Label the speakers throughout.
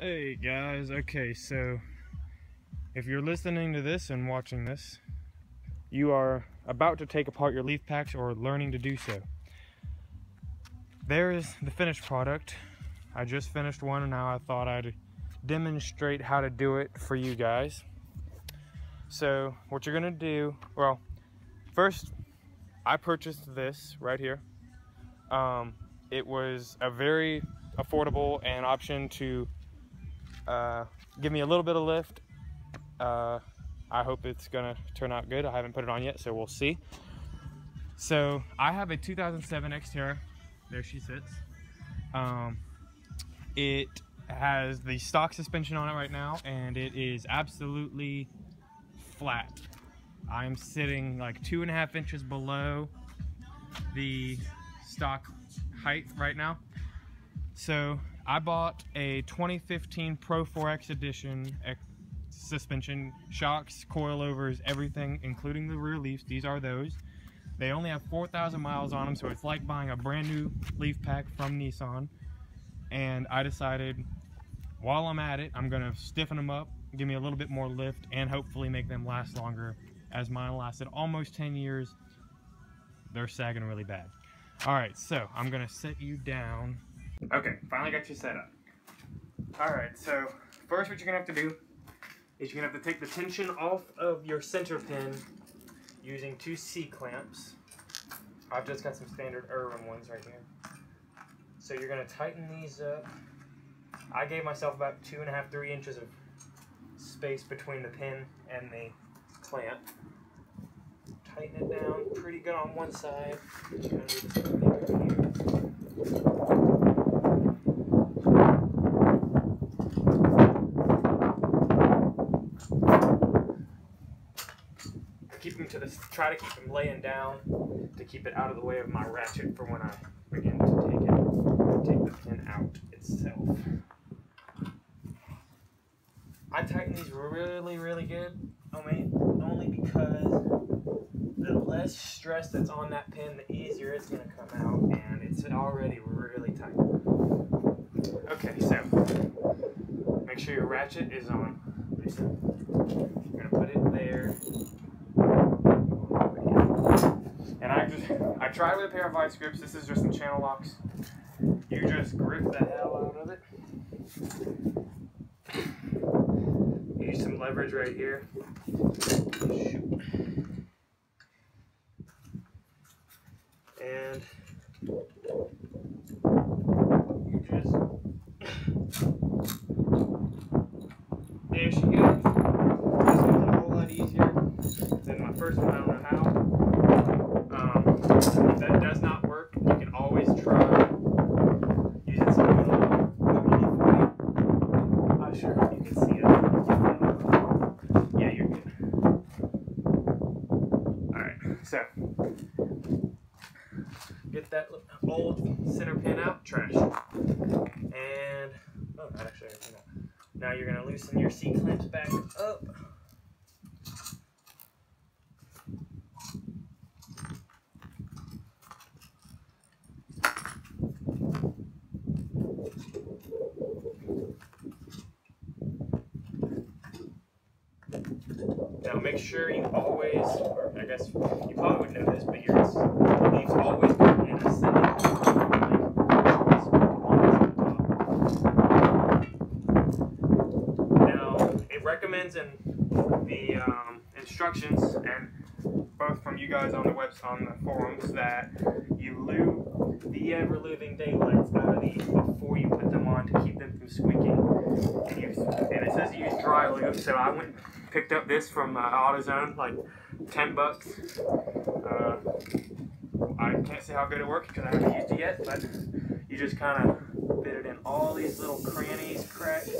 Speaker 1: Hey guys, okay, so if you're listening to this and watching this, you are about to take apart your leaf packs or learning to do so. There is the finished product. I just finished one and now I thought I'd demonstrate how to do it for you guys. So what you're gonna do, well, first I purchased this right here. It was a very affordable and option to give me a little bit of lift. I hope it's gonna turn out good. I haven't put it on yet, so we'll see. So I have a 2007 Xterra. There she sits. It has the stock suspension on it right now, and it is absolutely flat. I'm sitting like 2.5 inches below the stock height right now. So I bought a 2015 Pro 4X edition suspension, shocks, coilovers, everything, including the rear leaves. These are those. They only have 4,000 miles on them, so it's like buying a brand new leaf pack from Nissan. And I decided, while I'm at it, I'm gonna stiffen them up, give me a little bit more lift, and hopefully make them last longer. As mine lasted almost 10 years, they're sagging really bad. All right, so I'm gonna set you down. Okay, finally got you set up. All right, so first what you're gonna have to do is you're gonna have to take the tension off of your center pin using 2 C-clamps. I've just got some standard Irwin ones right here. So you're gonna tighten these up. I gave myself about 2.5, 3 inches of space between the pin and the clamp. Tighten it down pretty good on one side. You're gonna do the same thing right here. Try to keep them laying down to keep it out of the way of my ratchet for when I begin to take the pin out itself. I tighten these really good, only because the less stress that's on that pin, the easier it's going to come out, and it's already really tight. Okay, so make sure your ratchet is on. You're going to put it there. And I tried with a pair of vice grips. This is just some channel locks. You just grip the hell out of it. Use some leverage right here. Shoot. And you just, there she goes. This one's a whole lot easier than my first one. I don't know how. If that does not work, you can always try using some little WD-40. Not sure if you can see it. Yeah, you're good. Alright, so get that old center pin out, trash. And, oh, not actually, now you're going to loosen your C-clamps back up. Now make sure you always, or I guess you probably would know this, but your leaves always go in ascending order. Now it recommends in the instructions, and both from you guys on the on the forums, that you lube the ever-living daylights out of these before you put them on to keep them from squeaking. And it says use dry lube, so I went and picked up this from AutoZone, like 10 bucks. I can't say how good it works because I haven't used it yet, but you just kind of fit it in all these little crannies, cracks.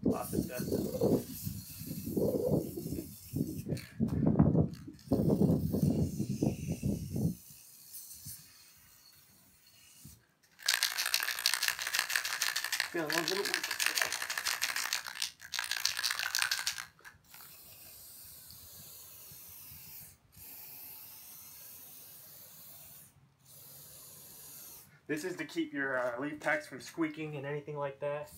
Speaker 1: Lots of stuff. Yeah, a little bit. This is to keep your leaf packs from squeaking and anything like that.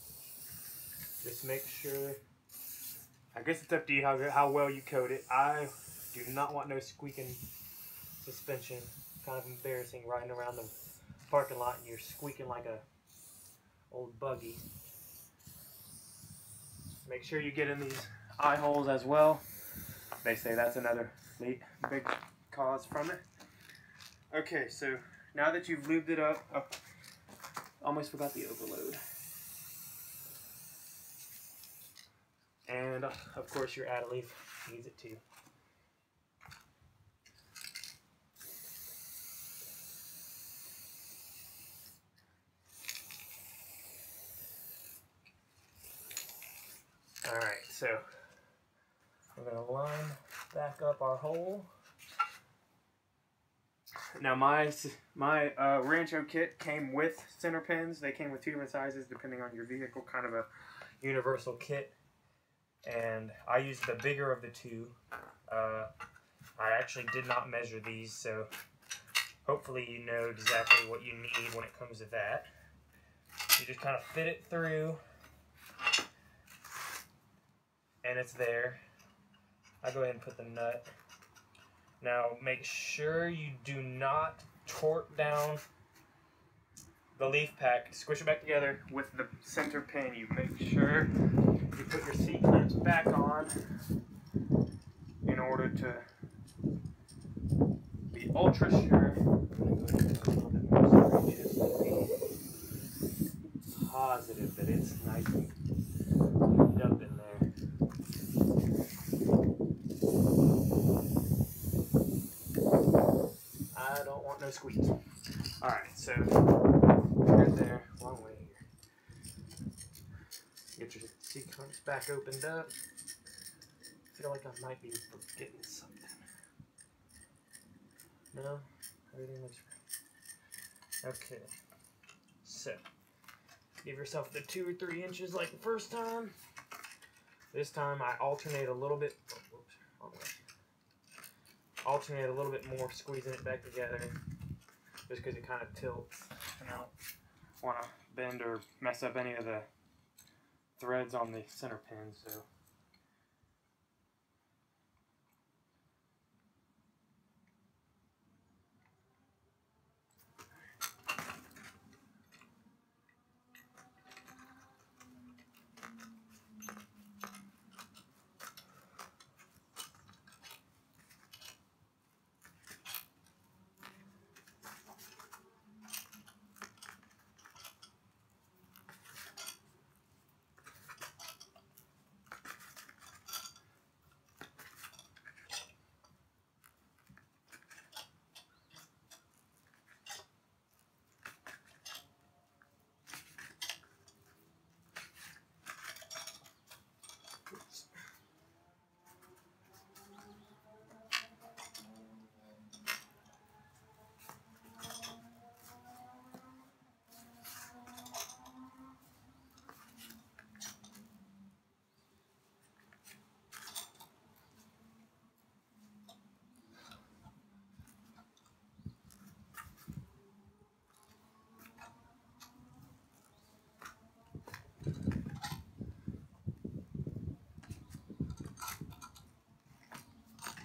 Speaker 1: Just make sure, I guess it's up to you how well you coat it. I do not want no squeaking suspension. Kind of embarrassing riding around the parking lot and you're squeaking like a old buggy. Make sure you get in these eye holes as well. They say that's another big cause from it. Okay, so now that you've lubed it up, oh, almost forgot the overload. And of course your add leaf needs it too. Alright, so we're going to line back up our hole. Now my Rancho kit came with center pins. They came with 2 different sizes depending on your vehicle, kind of a universal kit. And I used the bigger of the 2. I actually did not measure these, so hopefully you know exactly what you need when it comes to that. You just kind of fit it through, and it's there. I go ahead and put the nut. Now make sure you do not torque down the leaf pack. Squish it back together with the center pin. You make sure you put your seat clamps back on in order to be ultra sure. Positive that it's nice and lubed up in there. I don't want no squeaks. Alright, so right there, long way here. Get your seat clamps back opened up. I feel like I might be forgetting something. No? Everything looks right. Okay. So, give yourself the 2 or 3 inches like the first time. This time I alternate a little bit. Oh, whoops, wrong way. Alternate a little bit more, squeezing it back together. Just because it kind of tilts. And I don't want to bend or mess up any of the threads on the center pin, so.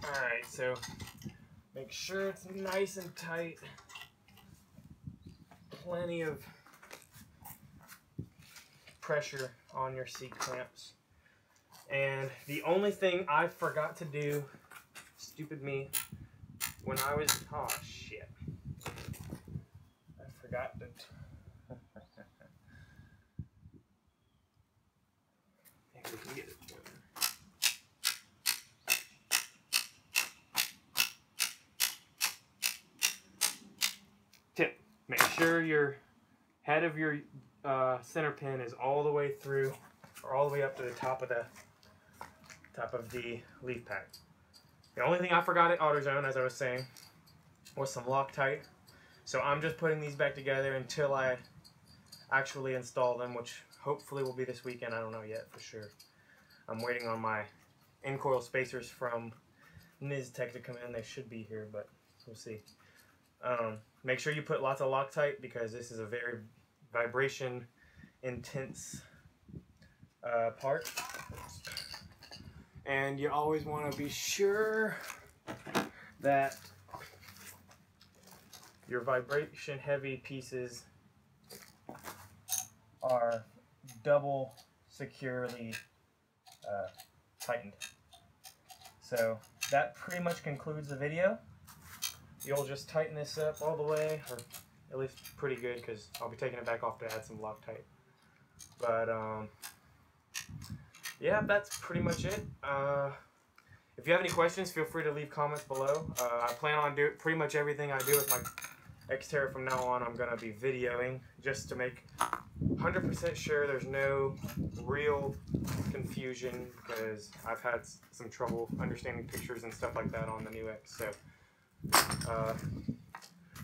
Speaker 1: Alright, so make sure it's nice and tight. Plenty of pressure on your seat clamps. And the only thing I forgot to do, stupid me, when I was, oh shit, I forgot to, maybe we can get it. Tip, make sure your head of your center pin is all the way through, or all the way up to the top of the leaf pack. The only thing I forgot at AutoZone, as I was saying, was some Loctite. So I'm just putting these back together until I actually install them, which hopefully will be this weekend. I don't know yet for sure. I'm waiting on my in-coil spacers from Xterra to come in. They should be here, but we'll see. Make sure you put lots of Loctite because this is a very vibration intense part. And you always want to be sure that your vibration heavy pieces are double securely tightened. So that pretty much concludes the video. You'll just tighten this up all the way, or at least pretty good, because I'll be taking it back off to add some Loctite. But yeah, that's pretty much it. If you have any questions, feel free to leave comments below. I plan on doing pretty much everything I do with my Xterra from now on. I'm going to be videoing just to make 100% sure there's no real confusion, because I've had some trouble understanding pictures and stuff like that on the new X. So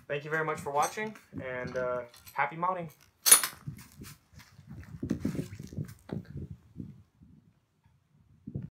Speaker 1: thank you very much for watching, and happy modding.